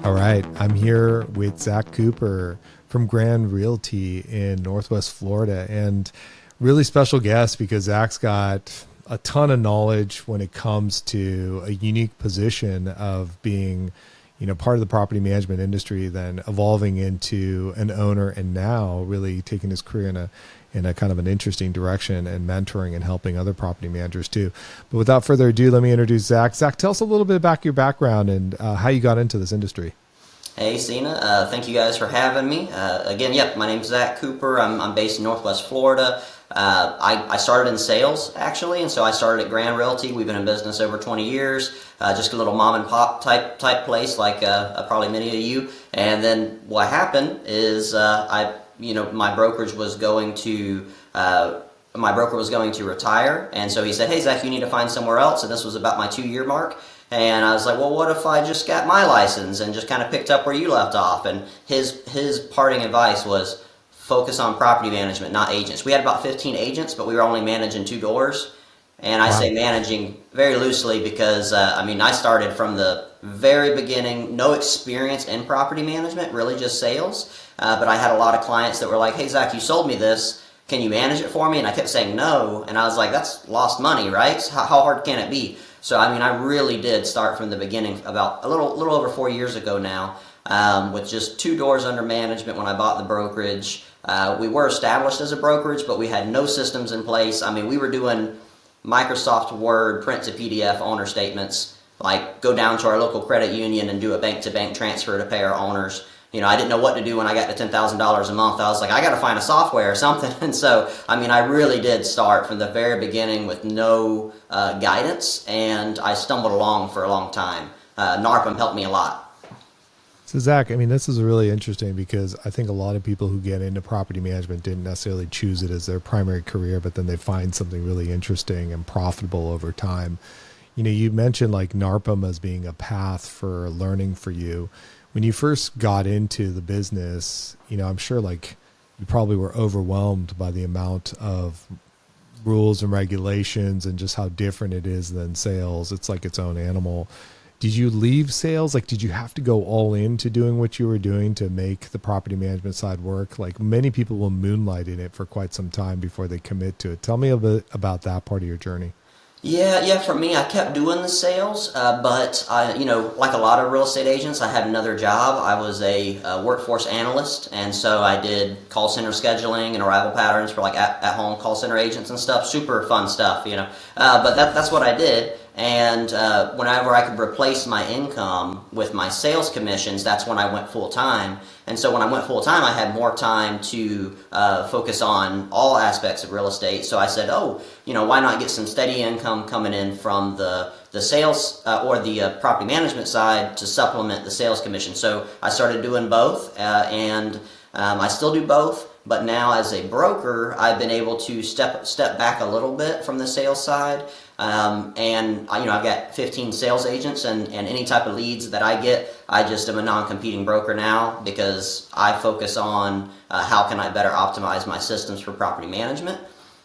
All right, I'm here with Zach Cooper from Grand Realty in Northwest Florida, and really special guest because Zach's got a ton of knowledge when it comes to a unique position of being, part of the property management industry, then evolving into an owner, and now really taking his career in a kind of an interesting direction and mentoring and helping other property managers too. But without further ado, let me introduce Zach. Zach, tell us a little bit about your background and how you got into this industry. Hey, Cena. Thank you guys for having me. My name's Zach Cooper. I'm based in Northwest Florida. I started in sales, actually, and so I started at Grand Realty. We've been in business over 20 years, just a little mom and pop type place, like probably many of you. And then what happened is my broker was going to retire, and so he said, "Hey, Zach, you need to find somewhere else." And this was about my 2-year mark. And I was like, well, what if I just got my license and just kind of picked up where you left off? And his parting advice was focus on property management, not agents. We had about 15 agents, but we were only managing 2 doors. And I say managing very loosely because, I started from the very beginning, no experience in property management, really just sales. But I had a lot of clients that were like, hey, Zach, you sold me this. Can you manage it for me? And I kept saying no. And I was like, that's lost money, right? So how hard can it be? So, I really did start from the beginning about a little over 4 years ago now, with just 2 doors under management when I bought the brokerage. We were established as a brokerage, but we had no systems in place. We were doing Microsoft Word, print to PDF owner statements, like go down to our local credit union and do a bank-to-bank transfer to pay our owners. I didn't know what to do when I got to $10,000 a month. I was like, I got to find a software or something. And so, I really did start from the very beginning with no guidance, and I stumbled along for a long time. NARPM helped me a lot. So Zach, this is really interesting because I think a lot of people who get into property management didn't necessarily choose it as their primary career, but then they find something really interesting and profitable over time. You mentioned like NARPM as being a path for learning for you. When you first got into the business, I'm sure like you probably were overwhelmed by the amount of rules and regulations and just how different it is than sales. It's like its own animal. Did you leave sales? Like, did you have to go all into doing what you were doing to make the property management side work? Like many people will moonlight in it for quite some time before they commit to it. Tell me a bit about that part of your journey. Yeah. For me, I kept doing the sales, but I, like a lot of real estate agents, I had another job. I was a workforce analyst, and so I did call center scheduling and arrival patterns for like at-home call center agents and stuff. Super fun stuff, But that's what I did. And whenever I could replace my income with my sales commissions, that's when I went full time. And so when I went full time, I had more time to focus on all aspects of real estate. So I said, why not get some steady income coming in from the sales or the property management side to supplement the sales commission. So I started doing both, and I still do both. But now as a broker, I've been able to step back a little bit from the sales side. I've got 15 sales agents, and any type of leads that I get, I just am a non-competing broker now because I focus on how can I better optimize my systems for property management.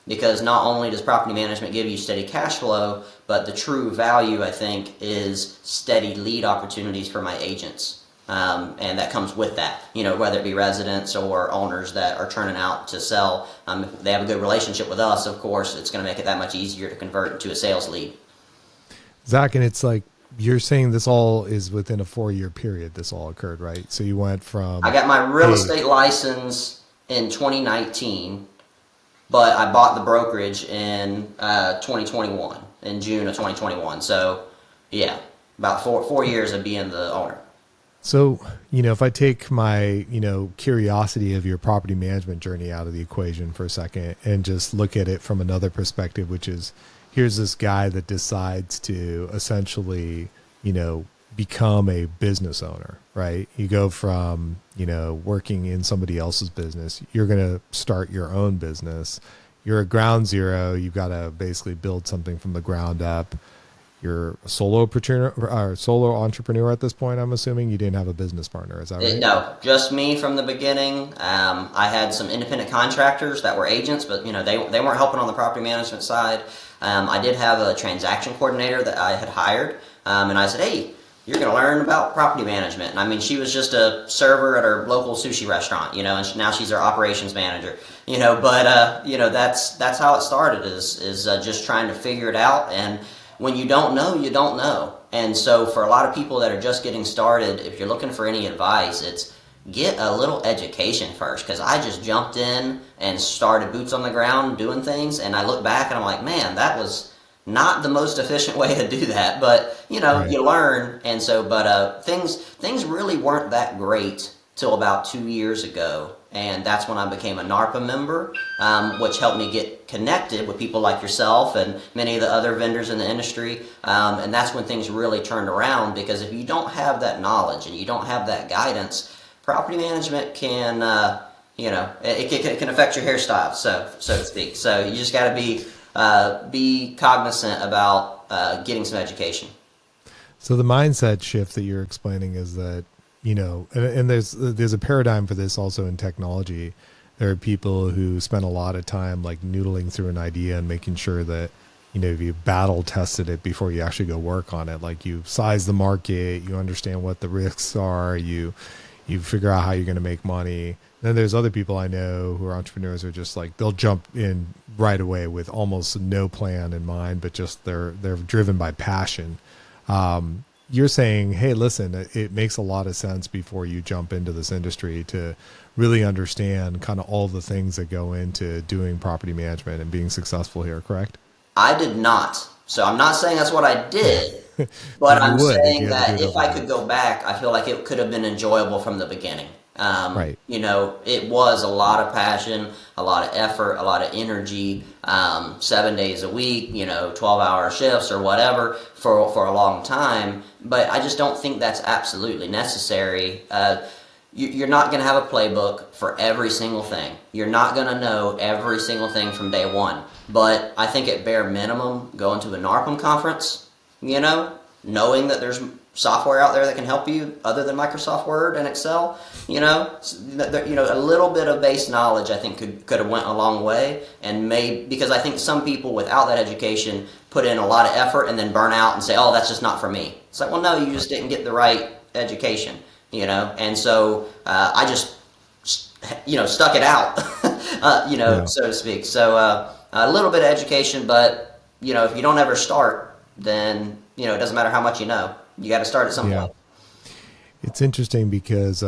Because not only does property management give you steady cash flow, but the true value, I think, is steady lead opportunities for my agents. And that comes with that, whether it be residents or owners that are turning out to sell. If they have a good relationship with us, of course, it's going to make it that much easier to convert into a sales lead. Zach, and it's like you're saying this all is within a 4-year period. This all occurred, right? So you went from... I got my real estate license in 2019, but I bought the brokerage in 2021, in June of 2021. So, yeah, about four years of being the owner. So, if I take my, curiosity of your property management journey out of the equation for a second and just look at it from another perspective, which is here's this guy that decides to essentially, become a business owner, right? You go from, working in somebody else's business, you're going to start your own business. You're at ground zero. You've got to basically build something from the ground up. You're a solo entrepreneur at this point. I'm assuming you didn't have a business partner. Is that right? No, just me from the beginning. I had some independent contractors that were agents, but they weren't helping on the property management side. I did have a transaction coordinator that I had hired, and I said, hey, you're going to learn about property management. And I mean, she was just a server at her local sushi restaurant, and now she's our operations manager, but, that's how it started is just trying to figure it out. And when you don't know, you don't know. And so for a lot of people that are just getting started, if you're looking for any advice, it's get a little education first. Because I just jumped in and started boots on the ground doing things. And I look back and I'm like, man, that was not the most efficient way to do that. But, Right. you learn. And so, but things really weren't that great till about 2 years ago. And that's when I became a NARPA member, which helped me get connected with people like yourself and many of the other vendors in the industry. And that's when things really turned around, because if you don't have that knowledge and you don't have that guidance, property management can, it can affect your hairstyle, so to speak. So you just got to be cognizant about getting some education. So the mindset shift that you're explaining is that, and there's a paradigm for this also in technology. There are people who spend a lot of time like noodling through an idea and making sure that, you battle tested it before you actually go work on it. Like you size the market, you understand what the risks are, you figure out how you're going to make money. Then there's other people I know who are entrepreneurs who are just like, they'll jump in right away with almost no plan in mind, but just they're driven by passion. You're saying, hey, listen, it makes a lot of sense before you jump into this industry to really understand kind of all the things that go into doing property management and being successful here, correct? I did not. So I'm not saying that's what I did, but But you I'm would if saying you had to do that it if over I again. could go back, I feel like it could have been enjoyable from the beginning. Right. It was a lot of passion, a lot of effort, a lot of energy, 7 days a week, 12-hour shifts or whatever for a long time. But I just don't think that's absolutely necessary. You're not going to have a playbook for every single thing. You're not going to know every single thing from day one. But I think at bare minimum, going to a NARPM conference, knowing that there's software out there that can help you other than Microsoft Word and Excel, a little bit of base knowledge I think could have went a long way. And because I think some people without that education put in a lot of effort and then burn out and say, oh, that's just not for me. It's like, well, no, you just didn't get the right education, and so I just stuck it out, Yeah. so to speak. So a little bit of education, but if you don't ever start, then it doesn't matter how much you know. You got to start at some Yeah. point. It's interesting because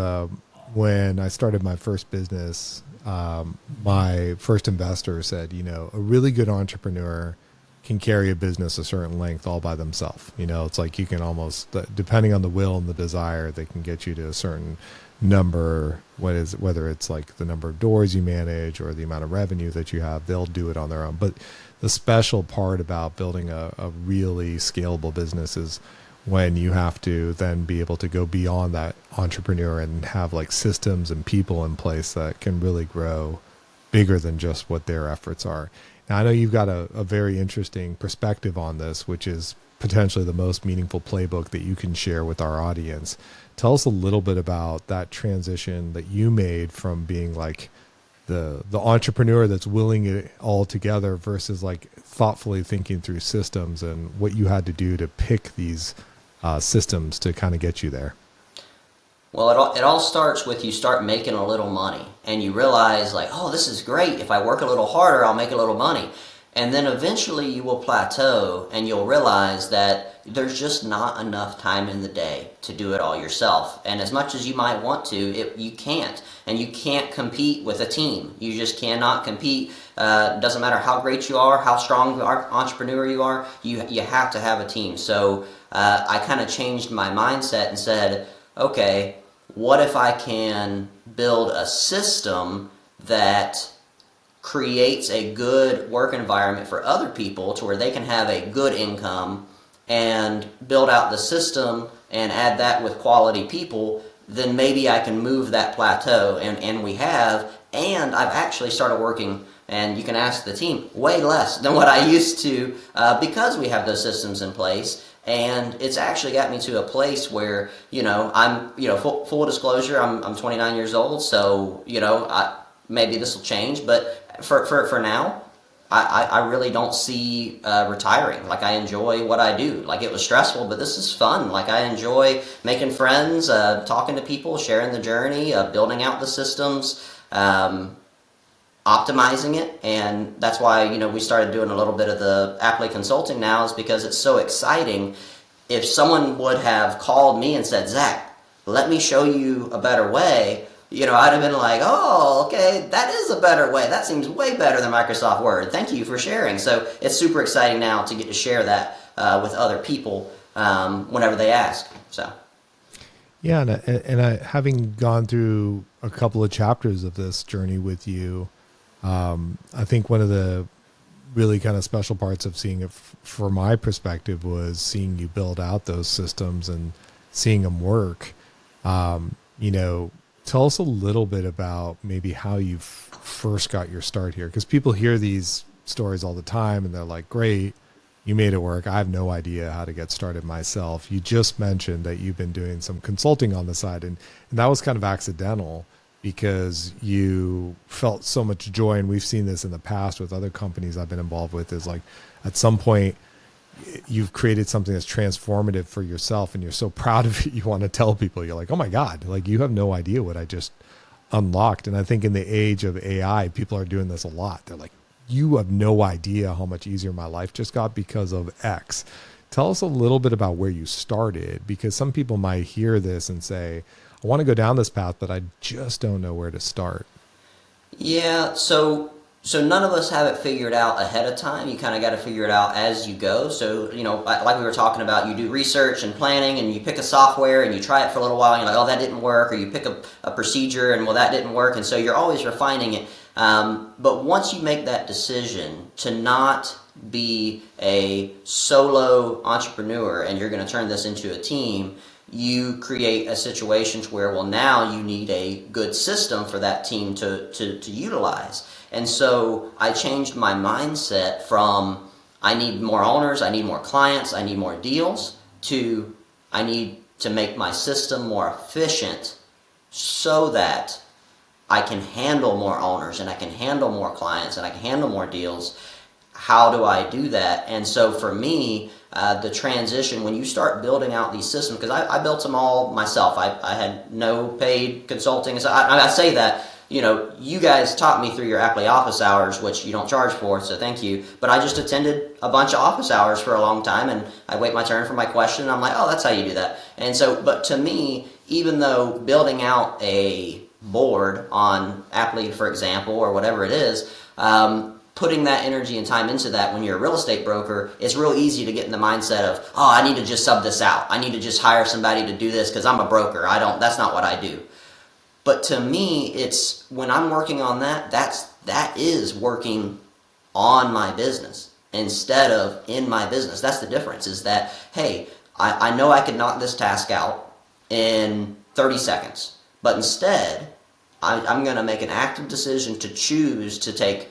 when I started my first business, my first investor said, a really good entrepreneur can carry a business a certain length all by themselves. It's like you can almost, depending on the will and the desire, they can get you to a certain number, whether it's like the number of doors you manage or the amount of revenue that you have, they'll do it on their own. But the special part about building a really scalable business is when you have to then be able to go beyond that entrepreneur and have like systems and people in place that can really grow bigger than just what their efforts are. Now, I know you've got a very interesting perspective on this, which is potentially the most meaningful playbook that you can share with our audience. Tell us a little bit about that transition that you made from being like the entrepreneur that's willing it all together versus like thoughtfully thinking through systems and what you had to do to pick these systems to kind of get you there. Well, it all starts with you start making a little money and you realize like, oh, this is great. If I work a little harder, I'll make a little money. And then eventually you will plateau and you'll realize that there's just not enough time in the day to do it all yourself. And as much as you might want to, you can't. And you can't compete with a team. You just cannot compete. Doesn't matter how great you are, how strong of an entrepreneur you are, you have to have a team. So I kind of changed my mindset and said, okay, what if I can build a system that creates a good work environment for other people to where they can have a good income and build out the system and add that with quality people, then maybe I can move that plateau. And we have, and I've actually started working, and you can ask the team, way less than what I used to because we have those systems in place. And it's actually got me to a place where, I'm, full disclosure, I'm 29 years old, so, maybe this will change, but for now, I really don't see retiring. Like I enjoy what I do. Like it was stressful, but this is fun. Like I enjoy making friends, talking to people, sharing the journey, building out the systems, optimizing it, and that's why we started doing a little bit of the Aptly consulting now is because it's so exciting. If someone would have called me and said, Zach, let me show you a better way, I'd have been like, oh, okay, that is a better way. That seems way better than Microsoft Word. Thank you for sharing. So it's super exciting now to get to share that with other people whenever they ask. So. Yeah, and I having gone through a couple of chapters of this journey with you, I think one of the really kind of special parts of seeing it from my perspective was seeing you build out those systems and seeing them work. You know, tell us a little bit about maybe how you first got your start here, because people hear these stories all the time and they're like, great, you made it work. I have no idea how to get started myself. You just mentioned that you've been doing some consulting on the side, and that was kind of accidental because you felt so much joy. And we've seen this in the past with other companies I've been involved with, is like at some point you've created something that's transformative for yourself and you're so proud of it. You want to tell people, you're like, oh my God, like you have no idea what I just unlocked. And I think in the age of AI, people are doing this a lot. They're like, you have no idea how much easier my life just got because of X. Tell us a little bit about where you started, because some people might hear this and say, I want to go down this path, but I just don't know where to start. Yeah, so none of us have it figured out ahead of time. You kind of got to figure it out as you go. So, like we were talking about, you do research and planning and you pick a software and you try it for a little while and you're like, oh, that didn't work. Or you pick a procedure and, well, that didn't work. And so you're always refining it. But once you make that decision to not be a solo entrepreneur and you're going to turn this into a team, you create a situation to where, well, now you need a good system for that team to utilize. And so I changed my mindset from I need more owners, I need more clients, I need more deals, to I need to make my system more efficient so that I can handle more owners and I can handle more clients and I can handle more deals. How do I do that? And so for me, the transition, when you start building out these systems, because I built them all myself. I had no paid consulting. So I say that, you guys taught me through your Aptly office hours, which you don't charge for, so thank you. But I just attended a bunch of office hours for a long time, and I wait my turn for my question, and I'm like, oh, that's how you do that. And so, but to me, even though building out a board on Aptly, for example, or whatever it is, putting that energy and time into that when you're a real estate broker, it's real easy to get in the mindset of, oh, I need to just sub this out. I need to just hire somebody to do this because I'm a broker. That's not what I do. But to me, it's when I'm working on that is working on my business instead of in my business. That's the difference, is that, hey, I know I could knock this task out in 30 seconds, but instead, I'm going to make an active decision to choose to take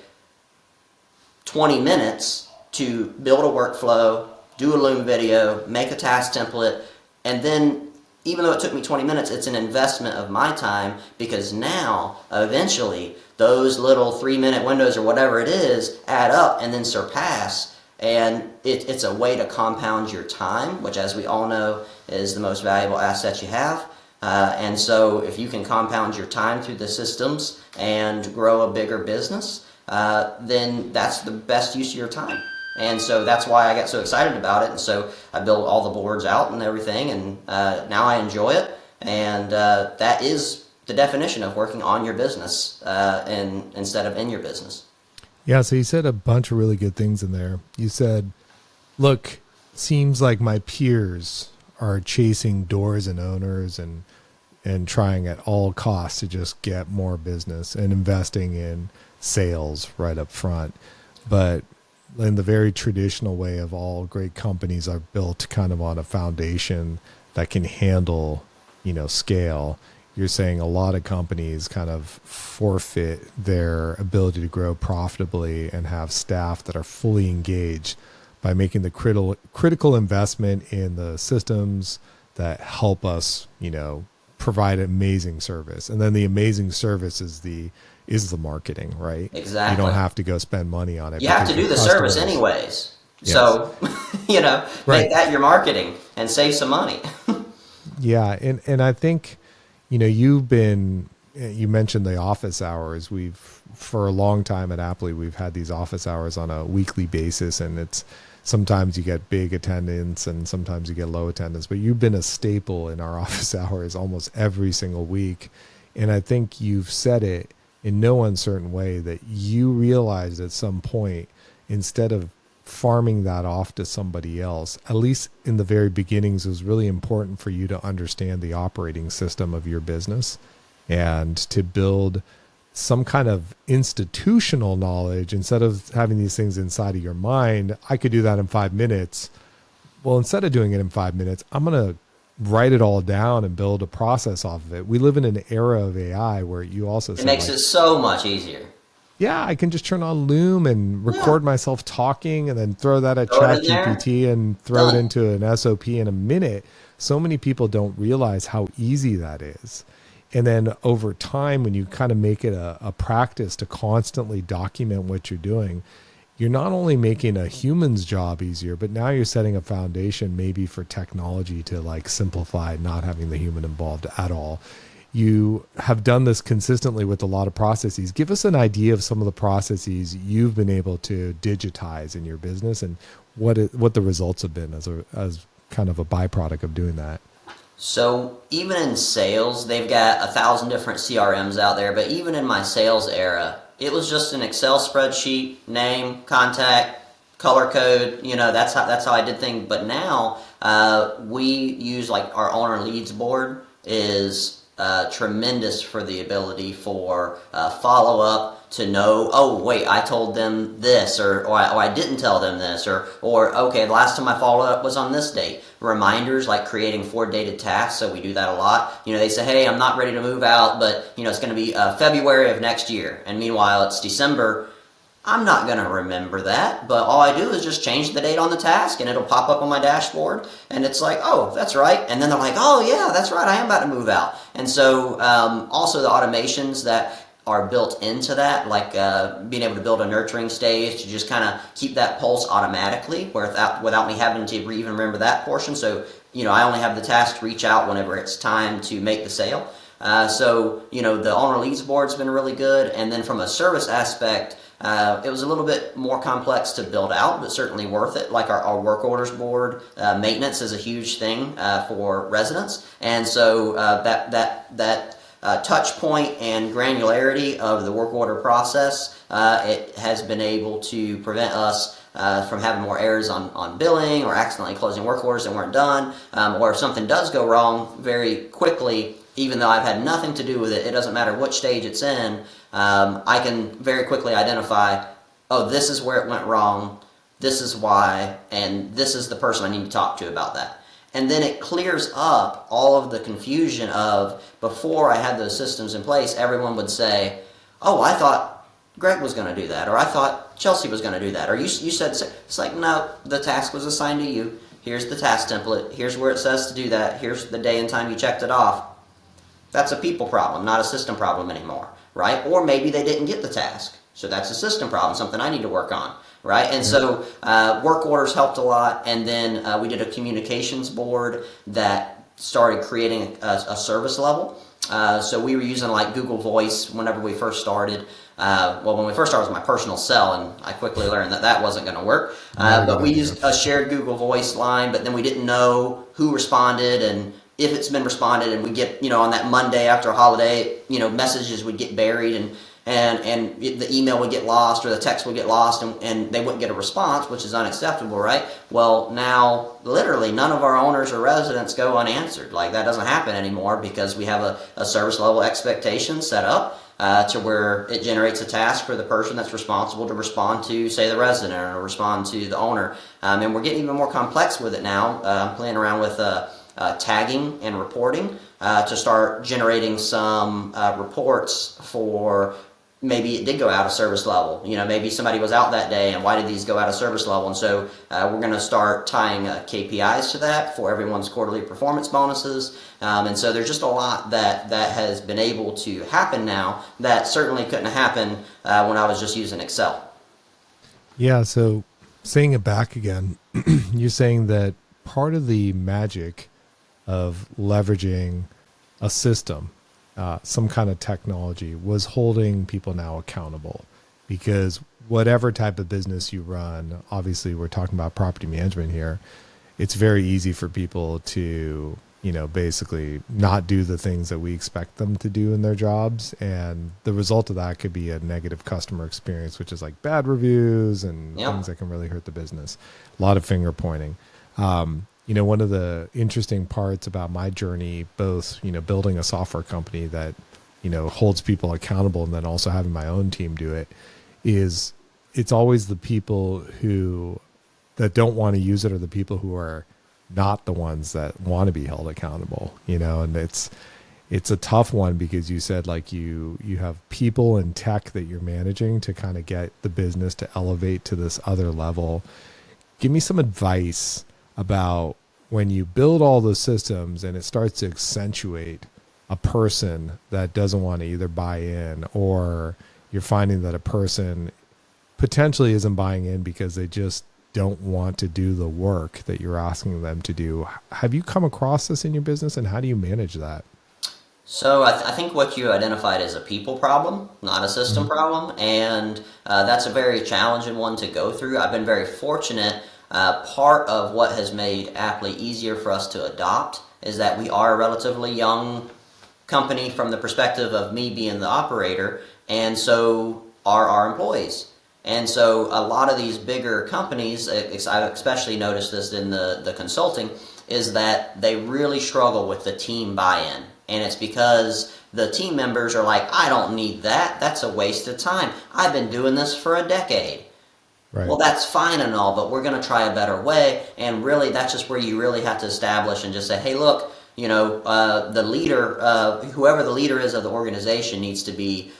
20 minutes to build a workflow, do a Loom video, make a task template, and then even though it took me 20 minutes, it's an investment of my time, because now, eventually, those little 3-minute windows or whatever it is add up and then surpass, and it's a way to compound your time, which, as we all know, is the most valuable asset you have. And so if you can compound your time through the systems and grow a bigger business, then that's the best use of your time. And so that's why I got so excited about it. And so I built all the boards out and everything, and now I enjoy it. And that is the definition of working on your business instead of in your business. Yeah, so you said a bunch of really good things in there. You said, look, seems like my peers are chasing doors and owners and trying at all costs to just get more business and investing in sales right up front. But in the very traditional way of all great companies are built kind of on a foundation that can handle, scale. You're saying a lot of companies kind of forfeit their ability to grow profitably and have staff that are fully engaged by making the critical investment in the systems that help us, provide amazing service. And then the amazing service is the is the marketing, right? You Exactly. don't have to go spend money on it You have because to your do the service customers. anyways. Yes. So, you know, make Right. that your marketing and save some money. Yeah, and I think, you mentioned the office hours. We've for a long time at Aptly we've had these office hours on a weekly basis, and it's sometimes you get big attendance and sometimes you get low attendance. But you've been a staple in our office hours almost every single week, and I think you've said it in no uncertain way that you realized at some point, instead of farming that off to somebody else, at least in the very beginnings, it was really important for you to understand the operating system of your business and to build some kind of institutional knowledge instead of having these things inside of your mind. I could do that in 5 minutes. Well, instead of doing it in 5 minutes, I'm going to write it all down and build a process off of it. We live in an era of AI where you also It said, makes like, it so much easier. yeah, I can just turn on Loom and Yeah. record myself talking and then throw that at Throw it in there. ChatGPT and throw it Done. into an SOP in a minute. So many people don't realize how easy that is. And then over time, when you kind of make it a practice to constantly document what you're doing, you're not only making a human's job easier, but now you're setting a foundation maybe for technology to like simplify not having the human involved at all. You have done this consistently with a lot of processes. Give us an idea of some of the processes you've been able to digitize in your business and what the results have been as kind of a byproduct of doing that. So even in sales, they've got 1,000 different CRMs out there. But even in my sales era, it was just an Excel spreadsheet, name, contact, color code. You know, that's how I did things. But now we use like our owner leads board is tremendous for the ability for follow up to know, oh wait, I told them this, or I didn't tell them this, or okay, the last time I followed up was on this date. Reminders like creating forward dated tasks, so we do that a lot. You know, they say, hey, I'm not ready to move out, but you know it's going to be February of next year, and meanwhile it's December. I'm not going to remember that, but all I do is just change the date on the task and it'll pop up on my dashboard and it's like, oh, that's right. And then they're like, oh, yeah, that's right. I am about to move out. And so also the automations that are built into that, like being able to build a nurturing stage to just kind of keep that pulse automatically without me having to even remember that portion. So, you know, I only have the task to reach out whenever it's time to make the sale. So, you know, the owner leads board's been really good. And then from a service aspect, it was a little bit more complex to build out, but certainly worth it. Like our work orders board, maintenance is a huge thing for residents, and so that touch point and granularity of the work order process, it has been able to prevent us from having more errors on billing or accidentally closing work orders that weren't done, or if something does go wrong very quickly. Even though I've had nothing to do with it, it doesn't matter which stage it's in, I can very quickly identify, oh, this is where it went wrong, this is why, and this is the person I need to talk to about that. And then it clears up all of the confusion of before I had those systems in place, everyone would say, oh, I thought Greg was going to do that, or I thought Chelsea was going to do that, or you said, it's like, no, the task was assigned to you. Here's the task template. Here's where it says to do that. Here's the day and time you checked it off. That's a people problem, not a system problem anymore, right? Or maybe they didn't get the task. So that's a system problem, something I need to work on, right? And so work orders helped a lot. And then we did a communications board that started creating a service level. So we were using like Google Voice whenever we first started. Well, when we first started, it was my personal cell, and I quickly learned that wasn't going to work. But we used a shared Google Voice line, but then we didn't know who responded and if it's been responded, and we get, you know, on that Monday after a holiday, you know, messages would get buried and the email would get lost or the text would get lost and they wouldn't get a response, which is unacceptable, right? Well, now literally none of our owners or residents go unanswered. Like that doesn't happen anymore because we have a service level expectation set up to where it generates a task for the person that's responsible to respond to, say, the resident or respond to the owner. And we're getting even more complex with it now. I'm playing around with tagging and reporting to start generating some reports for maybe it did go out of service level. Maybe somebody was out that day, and why did these go out of service level? And so we're going to start tying KPIs to that for everyone's quarterly performance bonuses. And so there's just a lot that has been able to happen now that certainly couldn't happen when I was just using Excel. Yeah. So saying it back again, you're saying that part of the magic of leveraging a system, some kind of technology, was holding people now accountable. Because whatever type of business you run, obviously we're talking about property management here, it's very easy for people to, basically not do the things that we expect them to do in their jobs. And the result of that could be a negative customer experience, which is like bad reviews and Yep. things that can really hurt the business. A lot of finger pointing. One of the interesting parts about my journey, both, building a software company that, holds people accountable and then also having my own team do it, is it's always the people that don't want to use it are the people who are not the ones that want to be held accountable, and it's a tough one because you said like you have people and tech that you're managing to kind of get the business to elevate to this other level. Give me some advice about when you build all those systems and it starts to accentuate a person that doesn't want to either buy in, or you're finding that a person potentially isn't buying in because they just don't want to do the work that you're asking them to do. Have you come across this in your business, and how do you manage that? So I think what you identified is a people problem, not a system problem, and that's a very challenging one to go through. I've been very fortunate. Part of what has made Apply easier for us to adopt is that we are a relatively young company from the perspective of me being the operator, and so are our employees. And so a lot of these bigger companies, I've especially noticed this in the consulting, is that they really struggle with the team buy-in. And it's because the team members are like, I don't need that. That's a waste of time. I've been doing this for a decade. Right. Well, that's fine and all, but we're going to try a better way. And really, that's just where you really have to establish and just say, hey, look, the leader, whoever the leader is of the organization, needs to be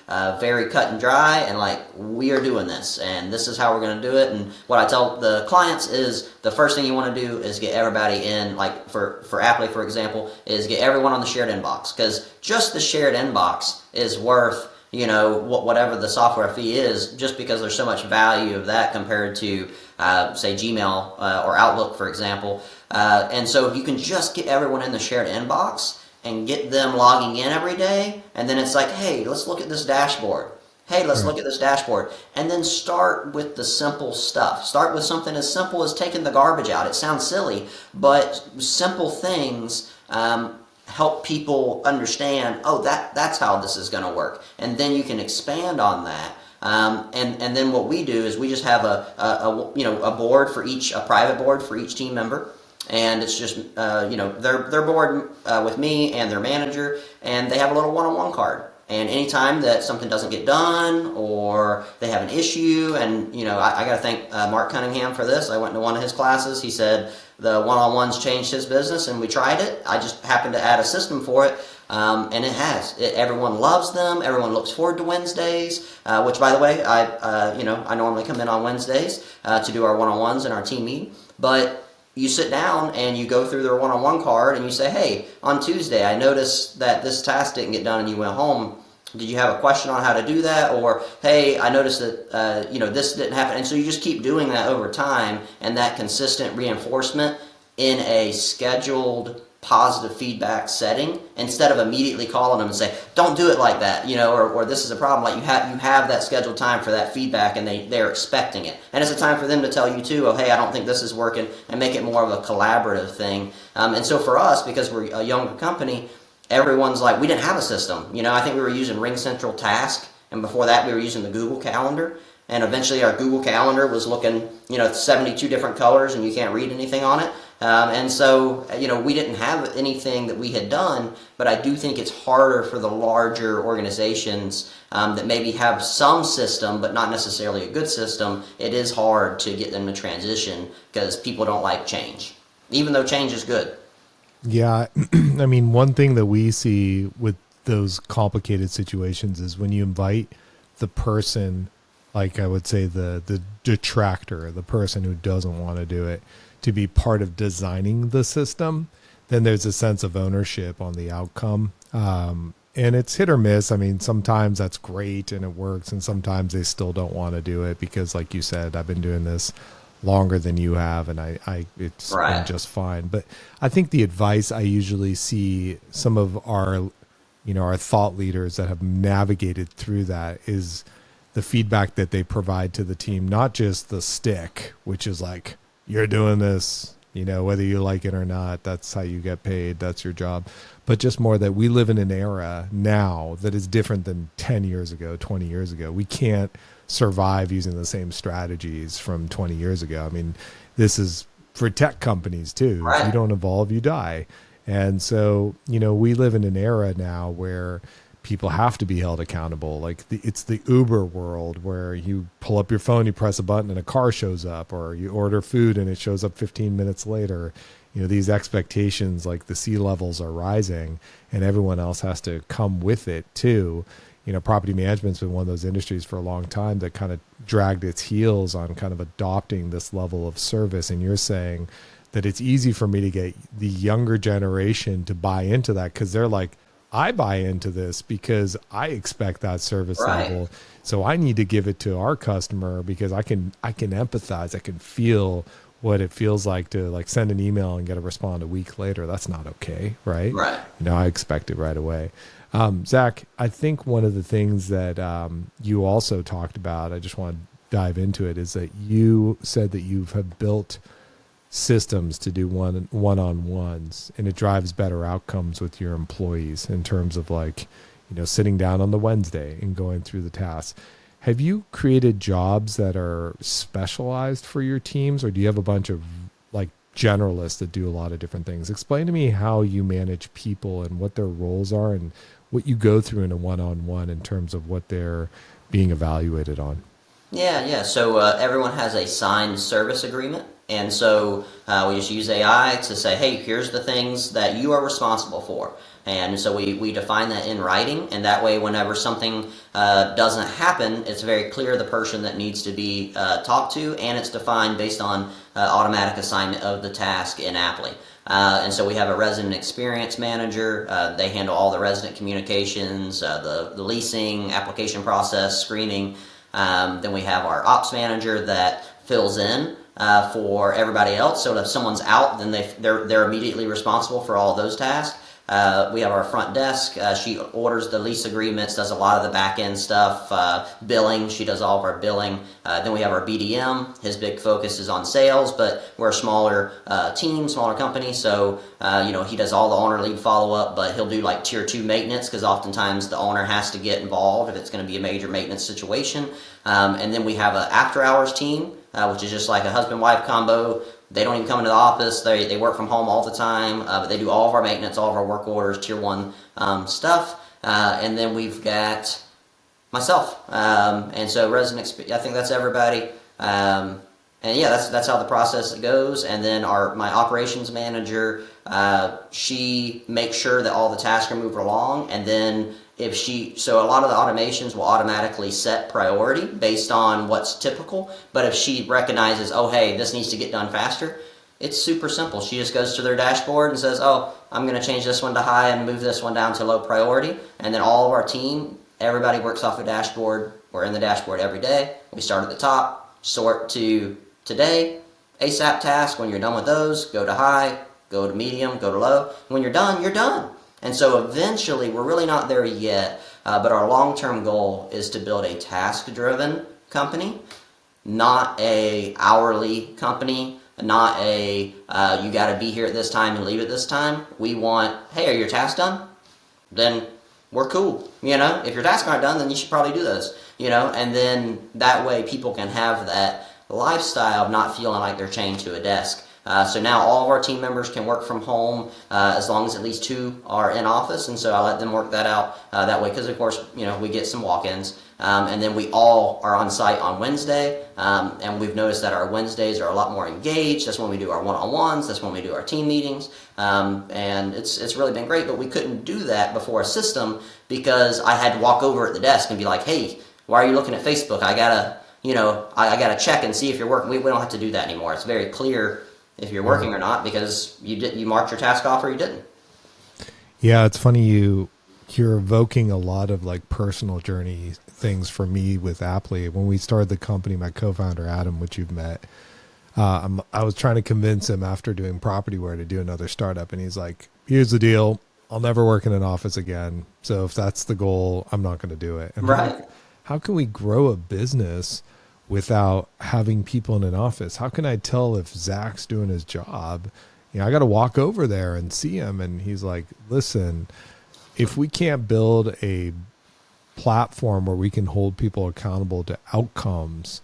very cut and dry and like, we are doing this and this is how we're going to do it. And what I tell the clients is the first thing you want to do is get everybody in, like for Apply, for example, is get everyone on the shared inbox, because just the shared inbox is worth whatever the software fee is, just because there's so much value of that compared to, say, Gmail or Outlook, for example. And so if you can just get everyone in the shared inbox and get them logging in every day, and then it's like, hey, let's look at this dashboard. Hey, let's look at this dashboard. And then start with the simple stuff. Start with something as simple as taking the garbage out. It sounds silly, but simple things help people understand, oh, that's how this is going to work. And then you can expand on that. And then what we do is we just have a board for a private board for each team member. And it's just, their board with me and their manager, and they have a little one-on-one card. And anytime that something doesn't get done or they have an issue, and I got to thank Mark Cunningham for this. I went to one of his classes. He said the one-on-ones changed his business, and we tried it. I just happened to add a system for it, and it has. Everyone loves them. Everyone looks forward to Wednesdays, which, by the way, I normally come in on Wednesdays to do our one-on-ones and our team meeting, but you sit down and you go through their one-on-one card and you say, hey, on Tuesday I noticed that this task didn't get done and you went home. Did you have a question on how to do that? Or, hey, I noticed that this didn't happen. And so you just keep doing that over time, and that consistent reinforcement in a scheduled positive feedback setting, instead of immediately calling them and say, don't do it like that, or this is a problem. Like you have that scheduled time for that feedback, and they're expecting it. And it's a time for them to tell you too, oh, hey, I don't think this is working, and make it more of a collaborative thing. And so for us, because we're a younger company, everyone's like, we didn't have a system. I think we were using Ring Central Task, and before that we were using the Google Calendar. And eventually our Google Calendar was looking, 72 different colors, and you can't read anything on it. And so, we didn't have anything that we had done, but I do think it's harder for the larger organizations that maybe have some system, but not necessarily a good system. It is hard to get them to transition because people don't like change, even though change is good. Yeah. I mean, one thing that we see with those complicated situations is when you invite the person, like I would say the detractor, the person who doesn't want to do it, to be part of designing the system, then there's a sense of ownership on the outcome. And it's hit or miss. I mean, sometimes that's great and it works, and sometimes they still don't want to do it because, like you said, I've been doing this longer than you have, and it's Right. been just fine. But I think the advice I usually see some of our, our thought leaders that have navigated through that is the feedback that they provide to the team, not just the stick, which is like, you're doing this, whether you like it or not, that's how you get paid, that's your job, but just more that we live in an era now that is different than 10 years ago, 20 years ago. We can't survive using the same strategies from 20 years ago. I mean, this is for tech companies too. If you Right. don't evolve, you die. And so, we live in an era now where people have to be held accountable. Like it's the Uber world where you pull up your phone, you press a button and a car shows up, or you order food and it shows up 15 minutes later. These expectations, like the sea levels are rising and everyone else has to come with it too. Property management's been one of those industries for a long time that kind of dragged its heels on kind of adopting this level of service. And you're saying that it's easy for me to get the younger generation to buy into that because they're like, I buy into this because I expect that service Right. level. So I need to give it to our customer because I can empathize. I can feel what it feels like to like send an email and get a respond a week later. That's not okay, right? Right. I expect it right away. Zach, I think one of the things that you also talked about, I just want to dive into it, is that you said that you have built systems to do one-on-ones, and it drives better outcomes with your employees in terms of like, sitting down on the Wednesday and going through the tasks. Have you created jobs that are specialized for your teams, or do you have a bunch of like generalists that do a lot of different things? Explain to me how you manage people and what their roles are and what you go through in a one-on-one in terms of what they're being evaluated on. Yeah. So everyone has a signed service agreement. And so we just use AI to say, hey, here's the things that you are responsible for. And so we define that in writing. And that way, whenever something doesn't happen, it's very clear the person that needs to be talked to. And it's defined based on automatic assignment of the task in Apply. And so we have a resident experience manager. They handle all the resident communications, the leasing, application process, screening. Then we have our ops manager that fills in for everybody else. So if someone's out, then they're immediately responsible for all those tasks. We have our front desk. She orders the lease agreements, does a lot of the back end stuff, billing. She does all of our billing. Then we have our BDM. His big focus is on sales, but we're a smaller team, smaller company. So, he does all the owner lead follow up, but he'll do like tier 2 maintenance because oftentimes the owner has to get involved if it's going to be a major maintenance situation. And then we have an after hours team, which is just like a husband-wife combo. They don't even come into the office. They work from home all the time, but they do all of our maintenance, all of our work orders, tier 1 stuff. And then we've got myself. And so I think that's everybody. And yeah, that's how the process goes. And then my operations manager, she makes sure that all the tasks are moved along. And then so a lot of the automations will automatically set priority based on what's typical. But if she recognizes, oh, hey, this needs to get done faster, it's super simple. She just goes to their dashboard and says, oh, I'm going to change this one to high and move this one down to low priority. And then all of our team, everybody works off a dashboard. We're in the dashboard every day. We start at the top, sort to today, ASAP task. When you're done with those, go to high, go to medium, go to low. When you're done, you're done. And so eventually, we're really not there yet, but our long-term goal is to build a task-driven company, not a hourly company, not a you got to be here at this time and leave at this time. We want, hey, are your tasks done? Then we're cool. If your tasks aren't done, then you should probably do those. And then that way people can have that lifestyle of not feeling like they're chained to a desk. So now all of our team members can work from home as long as at least 2 are in office, and so I let them work that out that way because, of course, we get some walk-ins. And then we all are on site on Wednesday, and we've noticed that our Wednesdays are a lot more engaged. That's when we do our one-on-ones. That's when we do our team meetings, and it's really been great. But we couldn't do that before a system because I had to walk over at the desk and be like, hey, Why are you looking at Facebook? I gotta check and see if you're working. We don't have to do that anymore. It's very clear if you're working or not because you marked your task off or you didn't. Yeah, it's funny you're evoking a lot of like personal journey things for me with Aptly. When we started the company, my co-founder Adam, which you've met, I was trying to convince him after doing Propertyware to do another startup, and he's like, "Here's the deal: I'll never work in an office again. So if that's the goal, I'm not going to do it." And I'm Right. like, how can we grow a business without having people in an office? How can I tell if Zach's doing his job? I got to walk over there and see him. And he's like, "Listen, if we can't build a platform where we can hold people accountable to outcomes,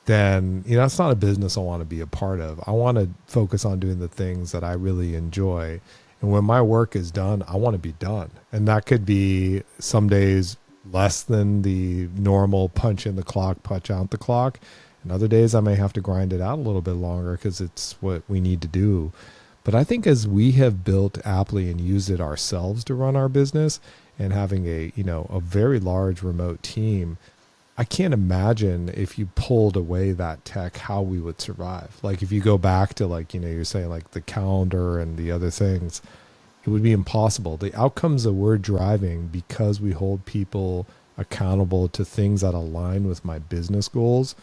then it's not a business I want to be a part of. I want to focus on doing the things that I really enjoy. And when my work is done, I want to be done. And that could be some days less than the normal punch in the clock, punch out the clock. And other days I may have to grind it out a little bit longer because it's what we need to do." But I think as we have built Apply and used it ourselves to run our business and having a very large remote team, I can't imagine if you pulled away that tech, how we would survive. Like if you go back to you're saying like the calendar and the other things, it would be impossible. The outcomes that we're driving because we hold people accountable to things that align with my business goals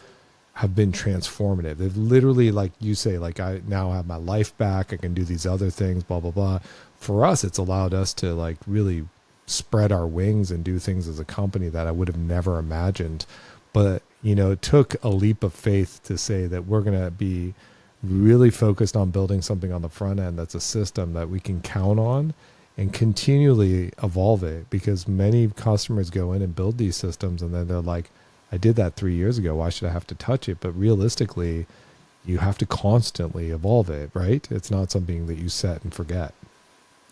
have been transformative. They've literally, like you say, like I now have my life back. I can do these other things, blah, blah, blah. For us, it's allowed us to like really spread our wings and do things as a company that I would have never imagined. But, it took a leap of faith to say that we're going to be really focused on building something on the front end that's a system that we can count on and continually evolve it, because many customers go in and build these systems and then they're like, "I did that 3 years ago. Why should I have to touch it?" But realistically, you have to constantly evolve it, right? It's not something that you set and forget.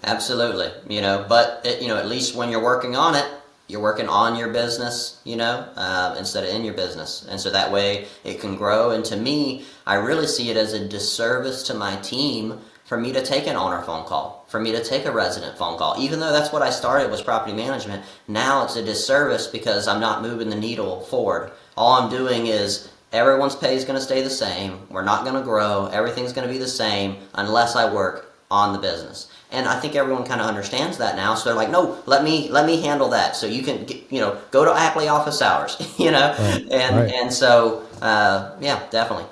Absolutely. But at least when you're working on it, you're working on your business, instead of in your business. And so that way it can grow. And to me, I really see it as a disservice to my team for me to take an owner phone call, for me to take a resident phone call. Even though that's what I started was property management, now it's a disservice because I'm not moving the needle forward. All I'm doing is everyone's pay is going to stay the same. We're not going to grow. Everything's going to be the same unless I work on the business. And I think everyone kind of understands that now. So they're like, "No, let me handle that. So you can go to Aptly office hours, Right. Right. and so yeah, definitely."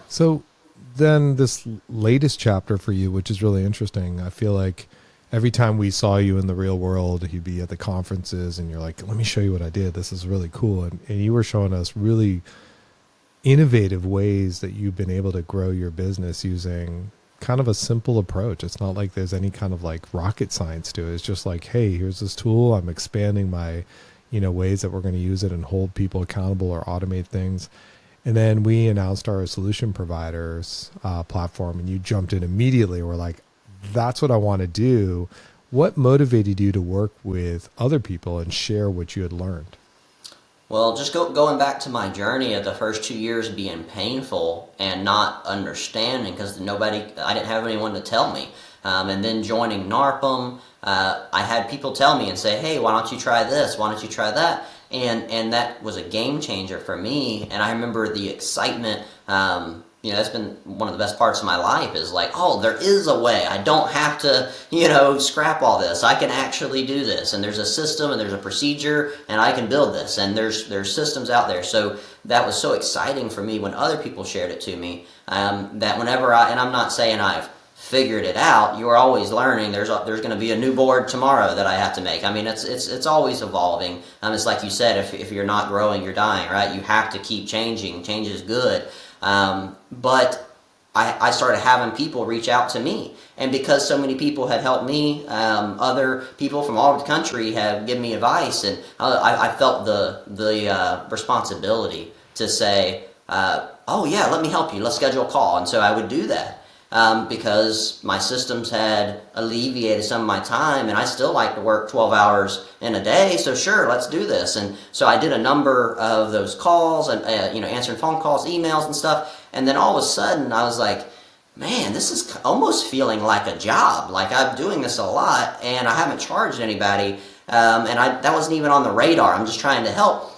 So then this latest chapter for you, which is really interesting, I feel like every time we saw you in the real world, you'd be at the conferences and you're like, "Let me show you what I did. This is really cool." And you were showing us really innovative ways that you've been able to grow your business using kind of a simple approach. It's not like there's any kind of like rocket science to it. It's just like, "Hey, here's this tool. I'm expanding my, ways that we're going to use it and hold people accountable or automate things." And then we announced our solution providers platform, and you jumped in immediately. We're like, "That's what I want to do." What motivated you to work with other people and share what you had learned? Well, just going back to my journey of the first 2 years being painful and not understanding because I didn't have anyone to tell me. And then joining NARPM, I had people tell me and say, "Hey, why don't you try this? Why don't you try that?" And that was a game changer for me. And I remember the excitement. That's been one of the best parts of my life is like, "Oh, there is a way. I don't have to, scrap all this. I can actually do this. And there's a system and there's a procedure and I can build this. And there's systems out there." So that was so exciting for me when other people shared it to me, that whenever and I'm not saying I've figured it out, you're always learning. There's going to be a new board tomorrow that I have to make. I mean, it's always evolving. It's like you said, if you're not growing, you're dying, right? You have to keep changing. Change is good. But I started having people reach out to me. And because so many people had helped me, other people from all over the country have given me advice. And I felt the responsibility to say, "Oh, yeah, let me help you. Let's schedule a call." And so I would do that. Because my systems had alleviated some of my time, and I still like to work 12 hours in a day, so sure, let's do this. And so I did a number of those calls and answering phone calls, emails and stuff, and then all of a sudden I was like, "Man, this is almost feeling like a job. Like I'm doing this a lot and I haven't charged anybody, and that wasn't even on the radar. I'm just trying to help."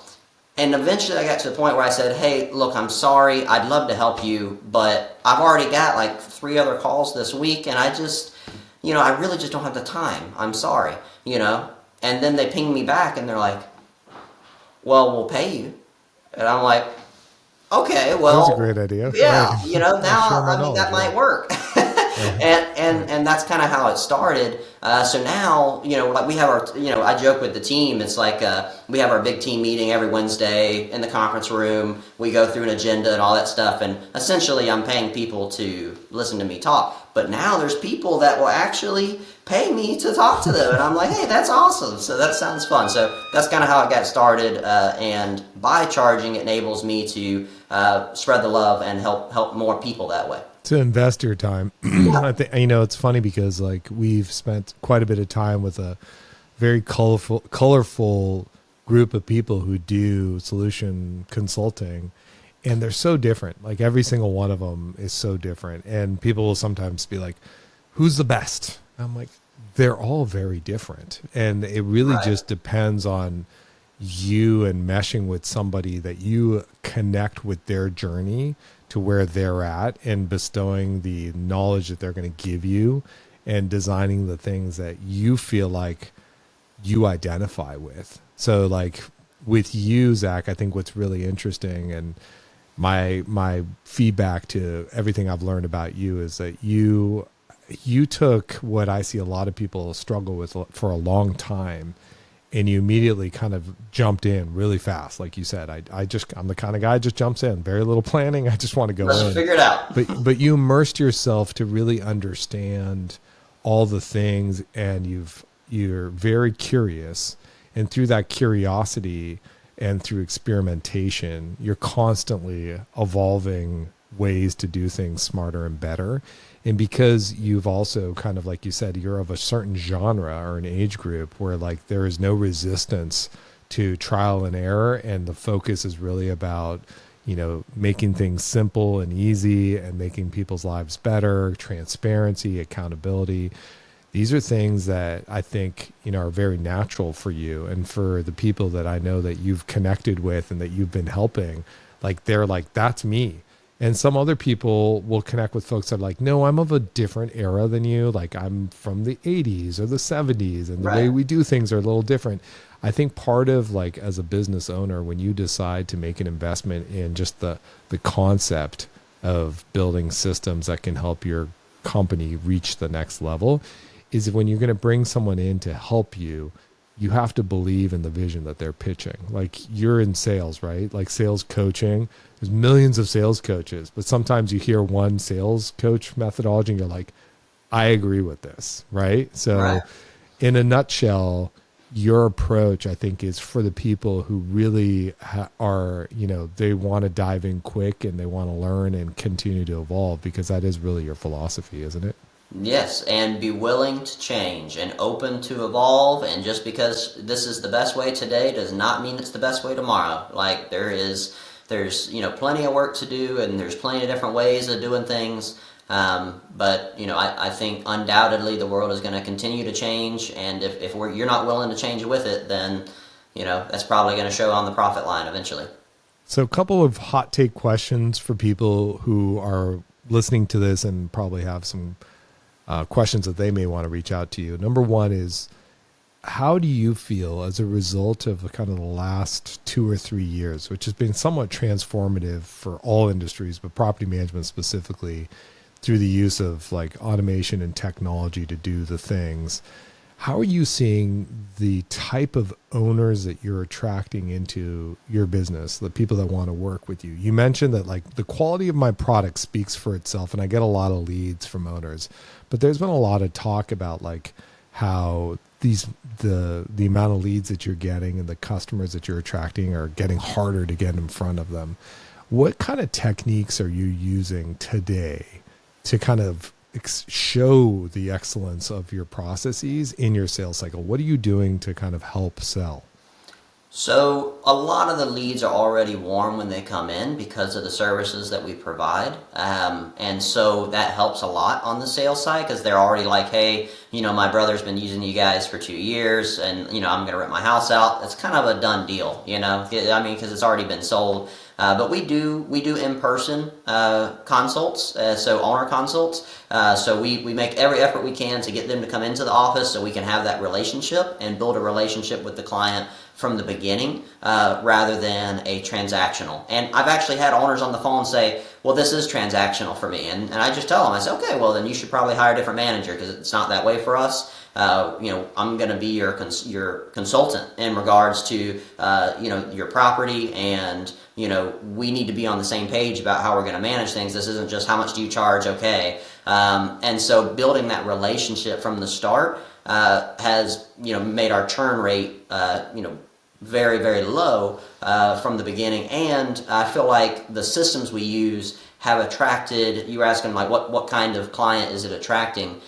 And eventually I got to the point where I said, hey, look, I'm sorry. I'd love to help you, but I've already got like 3 other calls this week, and I just, I really just don't have the time. I'm sorry, And then they ping me back and they're like, well, we'll pay you. And I'm like, okay, That's a well, great idea. yeah, Right. now, Share my I mean, that knowledge. might work. Right. And that's kind of how it started. So now, like we have our, I joke with the team. It's like we have our big team meeting every Wednesday in the conference room. We go through an agenda and all that stuff. And essentially, I'm paying people to listen to me talk. But now there's people that will actually pay me to talk to them, and I'm like, hey, that's awesome. So that sounds fun. So that's kind of how it got started. And by charging, it enables me to spread the love and help more people that way. To invest your time. Yeah. I think, it's funny because like we've spent quite a bit of time with a very colorful group of people who do solution consulting, and they're so different. Like every single one of them is so different. And people will sometimes be like, who's the best? I'm like, they're all very different. And it really Right. just depends on you and meshing with somebody that you connect with their journey to where they're at, and bestowing the knowledge that they're going to give you and designing the things that you feel like you identify with. So like with you, Zach, I think what's really interesting, and my feedback to everything I've learned about you, is that you took what I see a lot of people struggle with for a long time, and you immediately kind of jumped in really fast. Like you said, I'm the kind of guy that just jumps in, very little planning. I just want to go Let's in. figure it out. But you immersed yourself to really understand all the things, and you're very curious, and through that curiosity and through experimentation, you're constantly evolving ways to do things smarter and better. And because you've also kind of, like you said, you're of a certain genre or an age group where like there is no resistance to trial and error, and the focus is really about, making things simple and easy and making people's lives better, transparency, accountability. These are things that I think, are very natural for you, and for the people that I know that you've connected with and that you've been helping. Like they're like, that's me. And some other people will connect with folks that are like, no, I'm of a different era than you. Like I'm from the 80s or the 70s, and the way Right. we do things are a little different. I think part of like as a business owner, when you decide to make an investment in just the concept of building systems that can help your company reach the next level, is when you're going to bring someone in to help you, you have to believe in the vision that they're pitching. Like you're in sales, right? Like sales coaching, there's millions of sales coaches, but sometimes you hear one sales coach methodology and you're like, I agree with this, right? So Right. in a nutshell, your approach, I think, is for the people who really are, they want to dive in quick and they want to learn and continue to evolve, because that is really your philosophy, isn't it? Yes, and be willing to change and open to evolve. And just because this is the best way today does not mean it's the best way tomorrow. Like there's plenty of work to do, and there's plenty of different ways of doing things. But I think undoubtedly the world is going to continue to change, and if you're not willing to change with it, then that's probably going to show on the profit line eventually. So a couple of hot take questions for people who are listening to this and probably have some questions that they may want to reach out to you. Number one is, how do you feel as a result of kind of the last 2 or 3 years, which has been somewhat transformative for all industries, but property management specifically, through the use of like automation and technology to do the things? How are you seeing the type of owners that you're attracting into your business, the people that want to work with you? You mentioned that like the quality of my product speaks for itself, and I get a lot of leads from owners, but there's been a lot of talk about like how the amount of leads that you're getting and the customers that you're attracting are getting harder to get in front of them. What kind of techniques are you using today to kind of show the excellence of your processes in your sales cycle? What are you doing to kind of help sell? So a lot of the leads are already warm when they come in because of the services that we provide, and so that helps a lot on the sales side because they're already like, hey, my brother's been using you guys for 2 years, and I'm going to rent my house out. It's kind of a done deal, I mean, because it's already been sold. But we do in-person consults, so owner consults. So we make every effort we can to get them to come into the office so we can have that relationship and build a relationship with the client from the beginning, rather than a transactional. And I've actually had owners on the phone say, well, this is transactional for me. And I just tell them, I say, okay, well, then you should probably hire a different manager because it's not that way for us. I'm going to be your consultant in regards to, your property, and, we need to be on the same page about how we're going to manage things. This isn't just how much do you charge, okay. And so building that relationship from the start has, made our churn rate, very, very low from the beginning. And I feel like the systems we use have attracted, you were asking like what kind of client is it attracting?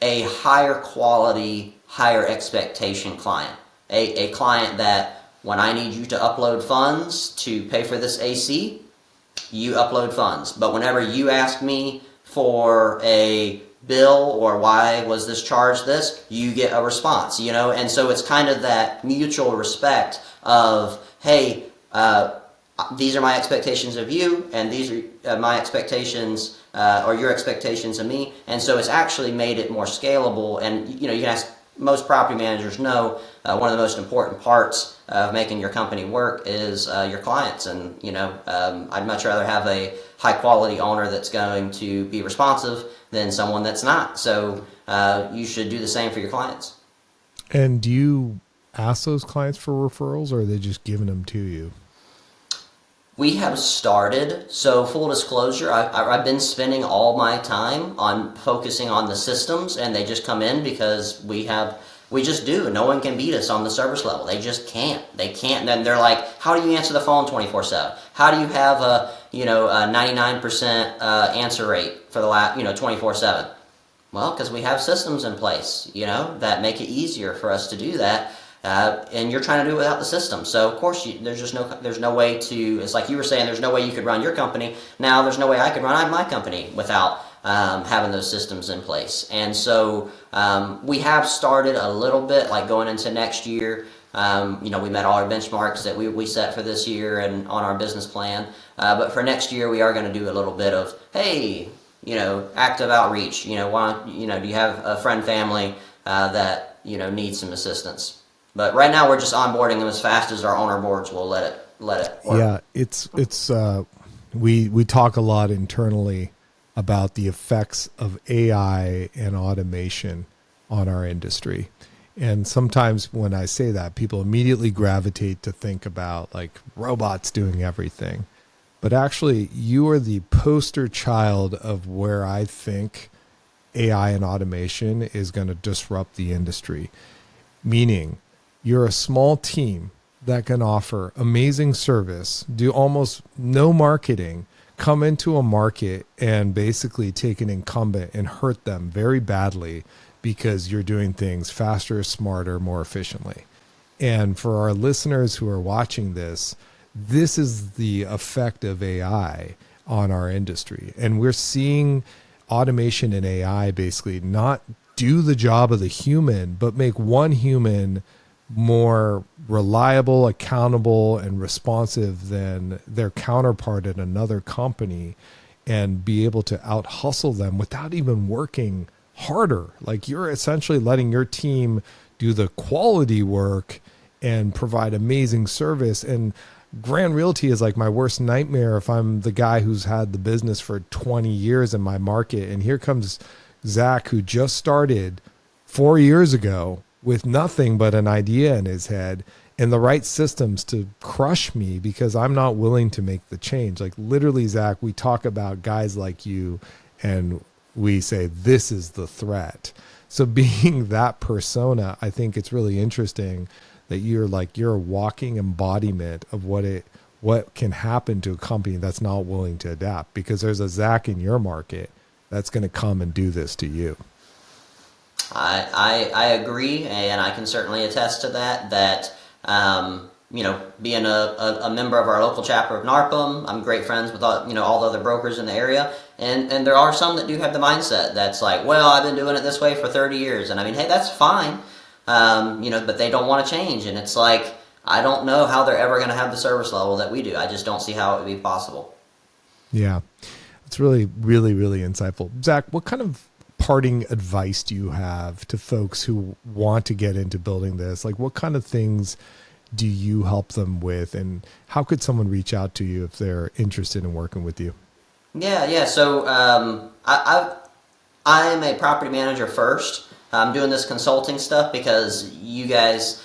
A higher quality, higher expectation client. A client that when I need you to upload funds to pay for this AC, you upload funds. But whenever you ask me for a bill or why was this charged this, you get a response, and so it's kind of that mutual respect of, hey, these are my expectations of you, and these are my expectations or your expectations of me. And so it's actually made it more scalable. And you can ask, most property managers know one of the most important parts of making your company work is your clients. And I'd much rather have a high quality owner that's going to be responsive than someone that's not. So you should do the same for your clients. And do you ask those clients for referrals, or are they just giving them to you? We have started, so full disclosure, I've been spending all my time on focusing on the systems, and they just come in because we just do. No one can beat us on the service level. They just can't. They can't. And then they're like, how do you answer the phone 24/7? How do you have a 99% answer rate for the last 24/7? Well, because we have systems in place, that make it easier for us to do that. And you're trying to do it without the system. So of course there's no way to, it's like you were saying, there's no way you could run your company. Now there's no way I could run my company without having those systems in place. And so we have started a little bit, like going into next year. We met all our benchmarks that we set for this year and on our business plan. But for next year, we are going to do a little bit of, hey, active outreach. Do you have a friend, family that needs some assistance? But right now, we're just onboarding them as fast as our owner boards will let it work. Yeah, it's we talk a lot internally about the effects of AI and automation on our industry. And sometimes when I say that, people immediately gravitate to think about like robots doing everything. But actually, you are the poster child of where I think AI and automation is going to disrupt the industry. Meaning, you're a small team that can offer amazing service, do almost no marketing, come into a market and basically take an incumbent and hurt them very badly because you're doing things faster, smarter, more efficiently. And for our listeners who are watching this, this is the effect of AI on our industry. And we're seeing automation and AI basically not do the job of the human, but make one human more reliable, accountable, and responsive than their counterpart at another company, and be able to out hustle them without even working harder. Like, you're essentially letting your team do the quality work and provide amazing service. And Grand Realty is like my worst nightmare if I'm the guy who's had the business for 20 years in my market. And here comes Zach, who just started 4 years ago with nothing but an idea in his head and the right systems to crush me because I'm not willing to make the change. Like, literally, Zach, we talk about guys like you and we say, this is the threat. So being that persona, I think it's really interesting that you're a walking embodiment of what can happen to a company that's not willing to adapt, because there's a Zach in your market that's going to come and do this to you. I agree, and I can certainly attest to that, being a member of our local chapter of NARPM, I'm great friends with all the other brokers in the area, And there are some that do have the mindset that's like, well, I've been doing it this way for 30 years. And I mean, hey, that's fine. But they don't want to change. And it's like, I don't know how they're ever going to have the service level that we do. I just don't see how it would be possible. Yeah. It's really, really, really insightful. Zach, what kind of parting advice do you have to folks who want to get into building this? Like, what kind of things do you help them with, and how could someone reach out to you if they're interested in working with you? Yeah. So I am a property manager first. I'm doing this consulting stuff because you guys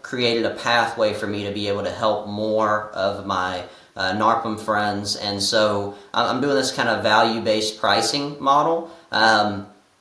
created a pathway for me to be able to help more of my NARPM friends, and so I'm doing this kind of value-based pricing model.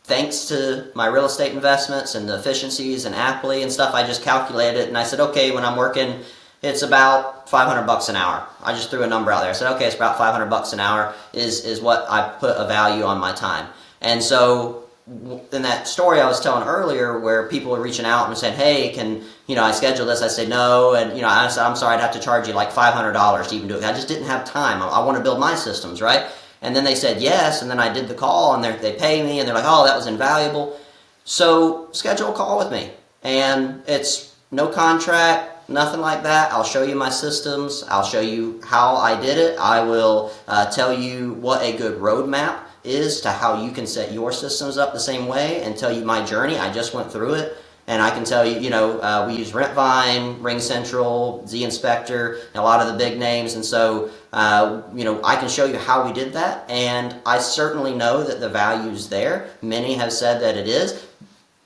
Thanks to my real estate investments and the efficiencies and Aptly and stuff, I just calculated it and I said, okay, when I'm working, it's about $500 an hour. I just threw a number out there. I said, okay, it's about $500 an hour is what I put a value on my time. And so in that story I was telling earlier where people were reaching out and saying, hey, can, I schedule this? I said, no. And, I said, I'm sorry, I'd have to charge you like $500 to even do it. I just didn't have time. I want to build my systems, right? And then they said yes, and then I did the call, and they pay me, and they're like, oh, that was invaluable. So schedule a call with me. And it's no contract, nothing like that. I'll show you my systems. I'll show you how I did it. I will tell you what a good roadmap is to how you can set your systems up the same way, and tell you my journey. I just went through it. And I can tell you, we use Rentvine, RingCentral, Z-Inspector, a lot of the big names. And so, I can show you how we did that. And I certainly know that the value's there. Many have said that it is.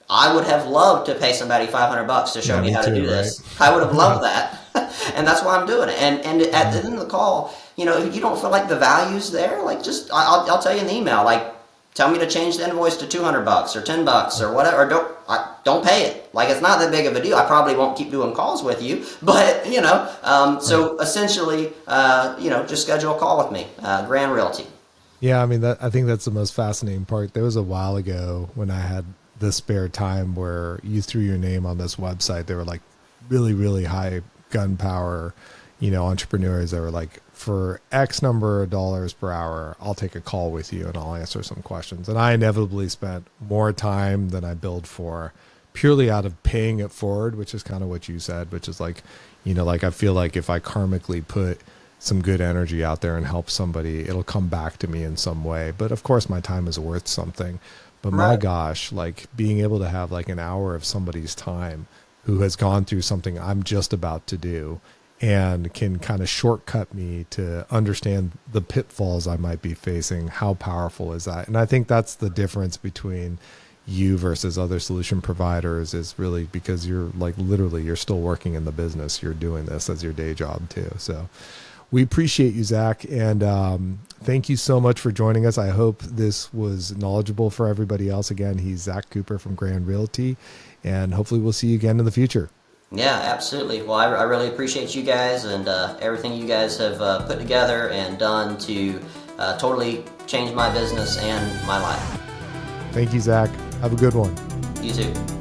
I would have loved to pay somebody $500 to show me how to do this. I would have loved that. And that's why I'm doing it. And at the end of the call, if you don't feel like the value's there, like I'll tell you in the email, like, tell me to change the invoice to $200 or $10 or whatever. Or don't pay it. Like, it's not that big of a deal. I probably won't keep doing calls with you, but so essentially, just schedule a call with me, Grand Realty. Yeah, I mean, I think that's the most fascinating part. There was a while ago when I had the spare time where you threw your name on this website. They were like really, really high gunpowder, entrepreneurs that were like, for X number of dollars per hour, I'll take a call with you and I'll answer some questions. And I inevitably spent more time than I billed for, purely out of paying it forward, which is kind of what you said, which is like, like I feel like if I karmically put some good energy out there and help somebody, it'll come back to me in some way. But of course my time is worth something. But my gosh, like being able to have like an hour of somebody's time who has gone through something I'm just about to do and can kind of shortcut me to understand the pitfalls I might be facing. How powerful is that? And I think that's the difference between you versus other solution providers, is really because you're like, literally, you're still working in the business. You're doing this as your day job too. So we appreciate you, Zach. And thank you so much for joining us. I hope this was knowledgeable for everybody else. Again, he's Zach Cooper from Grand Realty, and hopefully we'll see you again in the future. Yeah, absolutely. Well, I really appreciate you guys and everything you guys have put together and done to totally change my business and my life. Thank you, Zach. Have a good one. You too.